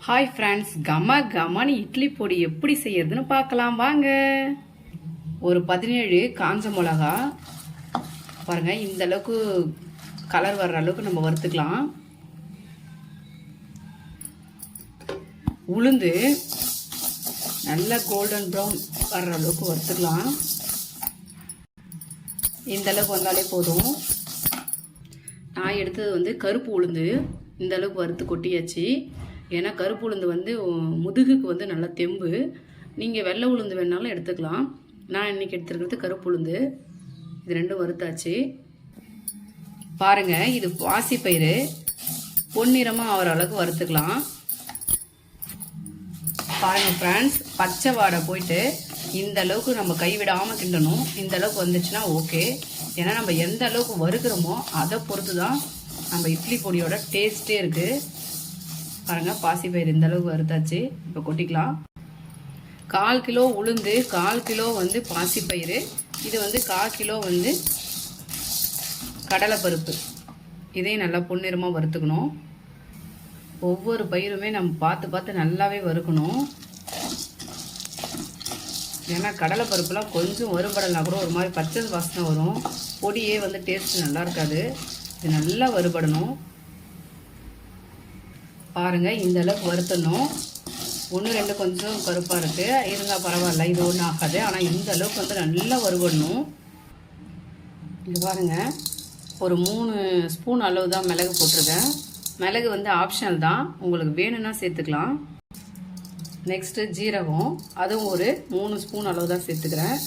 Hi friends, கமனி idli பொடி எப்படி செய்யறதுன்னு பார்க்கலாம் வாங்க. ஒரு 17 காஞ்ச மிளகா பாருங்க, இந்த அளவுக்கு கலர் வர்ற அளவுக்கு நம்ம வறுத்துக்கலாம். உளுந்து நல்லா கோல்டன் ப்ரௌன் வர்ற அளவுக்கு வறுத்துக்கலாம். இந்த அளவுக்கு வந்தாலே போதும். நான் எடுத்தது வந்து கருப்பு உளுந்து, இந்த அளவுக்கு வறுத்து கொட்டியாச்சு. ஏன்னா கருப்பு உளுந்து வந்து முதுகுக்கு வந்து நல்லா தெம்பு. நீங்கள் வெள்ளை உளுந்து வேணாலும் எடுத்துக்கலாம். நான் இன்றைக்கி எடுத்துருக்கிறது கருப்பு உளுந்து. இது ரெண்டும் வறுத்தாச்சு. பாருங்கள், இது பாசிப்பயிறு பொன்னிறமாக ஆகிற அளவுக்கு வறுத்துக்கலாம். பாருங்கள் ஃப்ரெண்ட்ஸ், பச்சை வாடை போயிட்டு இந்த அளவுக்கு நம்ம கைவிடாமல் கிண்டணும். இந்த அளவுக்கு வந்துச்சுன்னா ஓகே. ஏன்னா நம்ம எந்த அளவுக்கு வறுக்கிறோமோ அதை பொறுத்து தான் நம்ம இட்லி பொடியோட டேஸ்ட்டே இருக்குது. பாருங்கள், பாசிப்பயிறு இந்த அளவுக்கு வறுத்தாச்சு. இப்போ கொட்டிக்கலாம். 1/4 கிலோ உளுந்து, 1/4 கிலோ வந்து பாசிப்பயிறு, இது வந்து 1/4 கிலோ வந்து கடலைப்பருப்பு. இதையும் நல்லா பொன்னிறமாக வறுத்துக்கணும். ஒவ்வொரு பயிருமே நம்ம பார்த்து பார்த்து நல்லாவே வறுக்கணும். ஏன்னா கடலைப்பருப்புலாம் கொஞ்சம் வறுபடலாம் கூட ஒரு மாதிரி பச்சை வாசனை வரும். பொடியே வந்து டேஸ்ட் நல்லா இருக்காது. இது நல்லா வறுபடணும். பாருங்கள், இந்த அளவுக்கு வறுத்தணும். 1-2 கொஞ்சம் கருப்பாக இருக்குது, இருந்தால் பரவாயில்ல, இது ஒன்றும் ஆகாது. ஆனால் இந்த அளவுக்கு வந்து நல்லா வறுபடணும். இது பாருங்கள், ஒரு 3 ஸ்பூன் அளவு தான் மிளகு போட்டிருக்கேன். மிளகு வந்து ஆப்ஷனல் தான், உங்களுக்கு வேணும்னா சேர்த்துக்கலாம். நெக்ஸ்ட்டு ஜீரகம், அதுவும் ஒரு 3 ஸ்பூன் அளவு தான் சேர்த்துக்கிறேன்.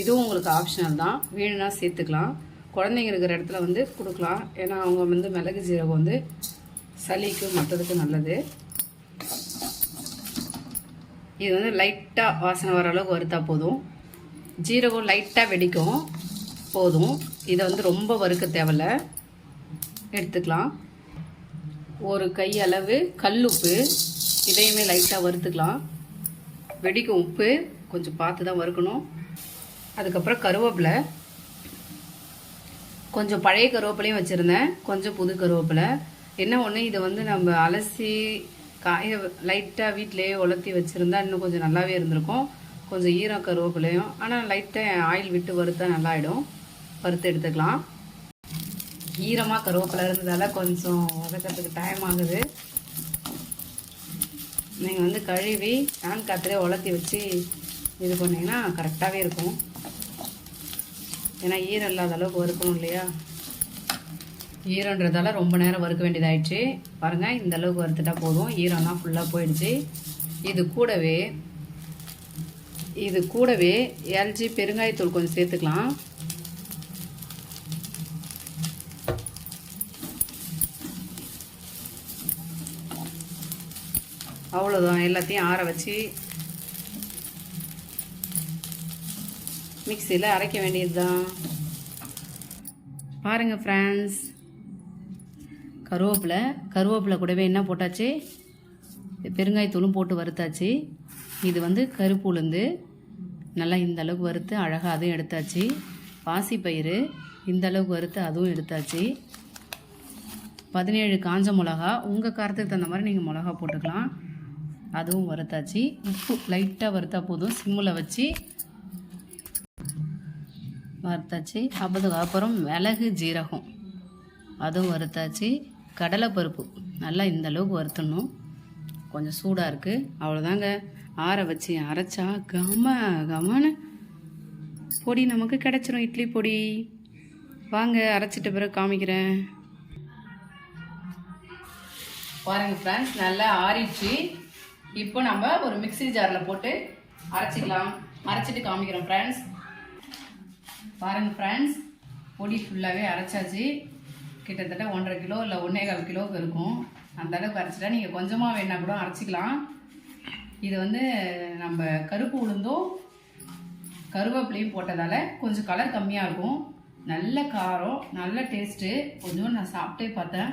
இதுவும் உங்களுக்கு ஆப்ஷனல் தான், வேணும்னா சேர்த்துக்கலாம். குழந்தைங்க இருக்கிற இடத்துல வந்து கொடுக்கலாம். ஏன்னா அவங்க வந்து மிளகு ஜீரகம் வந்து சளிக்கு மற்றதுக்கு நல்லது. இது வந்து லைட்டாக வாசனை வர அளவுக்கு வறுத்தா போதும். ஜீரகம் லைட்டாக வெடிக்கும் போதும். இதை வந்து ரொம்ப வறுக்க தேவையில்ல, எடுத்துக்கலாம். ஒரு கை அளவு கல்லுப்பு, இதையுமே லைட்டாக வறுத்துக்கலாம். வெடிக்கும் உப்பு, கொஞ்சம் பார்த்து தான் வறுக்கணும். அதுக்கப்புறம் கருவேப்பிலை, கொஞ்சம் பழைய கருவேப்பிலையும் வச்சுருந்தேன், கொஞ்சம் புது கருவேப்பிலை. என்ன ஒன்று, இதை வந்து நம்ம அலசி காய லைட்டாக வீட்டிலேயே உலர்த்தி வச்சுருந்தா இன்னும் கொஞ்சம் நல்லாவே இருந்திருக்கும். கொஞ்சம் ஈரம் கருவேப்பிலையும், ஆனால் லைட்டாக ஆயில் விட்டு வறுத்தா நல்லாயிடும். வறுத்து எடுத்துக்கலாம். ஈரமாக கருவேப்பிலை இருந்ததால் கொஞ்சம் வதக்கிறதுக்கு டைம் ஆகுது. நீங்கள் வந்து கழுவி ஃபேன் காற்றுலேயே உலர்த்தி வச்சு இது பண்ணிங்கன்னா கரெக்டாகவே இருக்கும். ஏன்னா ஈரம் இல்லாத அளவுக்கு வறுக்கணும் இல்லையா. ஈரன்றதால ரொம்ப நேரம் வறுக்க வேண்டியதாயிடுச்சு. பாருங்கள், இந்த அளவுக்கு வறுத்துட்டா போதும். ஈரம்லாம் ஃபுல்லாக போயிடுச்சு. இது கூடவே எல்ஜி பெருங்காயத்தூள் கொஞ்சம் சேர்த்துக்கலாம். அவ்வளோதான், எல்லாத்தையும் ஆற வச்சு மிக்சியில் அரைக்க வேண்டியது தான். பாருங்கள் ஃப்ரெண்ட்ஸ், கருவேப்பிலை கூடவே என்ன போட்டாச்சு, பெருங்காயத்தூளும் போட்டு வறுத்தாச்சு. இது வந்து கருப்பு உளுந்து நல்லா இந்த அளவுக்கு வறுத்து அழகாக அதுவும் எடுத்தாச்சு. பாசிப்பயிறு இந்த அளவுக்கு வறுத்து அதுவும் எடுத்தாச்சு. 17 காஞ்ச மிளகா, உங்கள் காரத்துக்கு தகுந்த மாதிரி நீங்கள் மிளகா போட்டுக்கலாம். அதுவும் வறுத்தாச்சு. உப்பு லைட்டாக வறுத்தா போதும், சிம்மில் வச்சு வறுத்தாச்சு. அப்புறம் மிளகு ஜீரகம் அதுவும் வறுத்தாச்சு. கடலைப்பருப்பு நல்லா இந்த அளவுக்கு வறுத்தணும். கொஞ்சம் சூடாக இருக்குது, அவ்வளோதாங்க. ஆற வச்சு அரைச்சா கமன்னு பொடி நமக்கு கிடச்சிரும், இட்லி பொடி. வாங்க, அரைச்சிட்ட பிறகு காமிக்கிறேன். பாருங்கள் ஃப்ரெண்ட்ஸ், நல்லா ஆறிடுச்சு. இப்போ நம்ம ஒரு மிக்ஸி ஜாரில் போட்டு அரைச்சிக்கலாம். அரைச்சிட்டு காமிக்கிறோம் ஃப்ரெண்ட்ஸ். பாருங்கள் ஃப்ரெண்ட்ஸ், பொடி ஃபுல்லாகவே அரைச்சாச்சு. கிட்டத்தட்ட 1.5 கிலோ இல்லை 1.25 கிலோவுக்கு இருக்கும். அந்த அளவுக்கு அரைச்சிட்டா நீங்கள் கொஞ்சமாக வேணா கூட அரைச்சிக்கலாம். இது வந்து நம்ம கருப்பு உளுந்தும் கருவேப்பிலையும் போட்டதால் கொஞ்சம் கலர் கம்மியாக இருக்கும். நல்ல காரம், நல்ல டேஸ்ட்டு. கொஞ்சம் நான் சாப்பிட்டே பார்த்தேன்.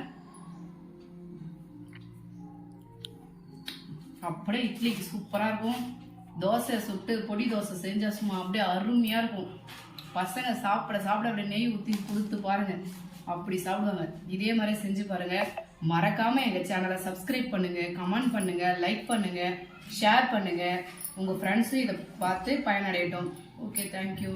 அப்படியே இட்லிக்கு சூப்பராக இருக்கும். தோசை சுட்டு பொடி தோசை செஞ்சால் சும்மா அப்படியே அருமையாக இருக்கும். பசங்க சாப்பிட அப்படியே நெய் ஊற்றி கொடுத்து பாருங்கள், அப்படி சாப்பிடுவாங்க. இதே மாதிரி செஞ்சு பாருங்கள். மறக்காமல் எங்கள் சேனலை சப்ஸ்கிரைப் பண்ணுங்கள், கமெண்ட் பண்ணுங்கள், லைக் பண்ணுங்கள், ஷேர் பண்ணுங்கள். உங்கள் ஃப்ரெண்ட்ஸும் இதை பார்த்து பயனடையட்டும். Okay, thank you.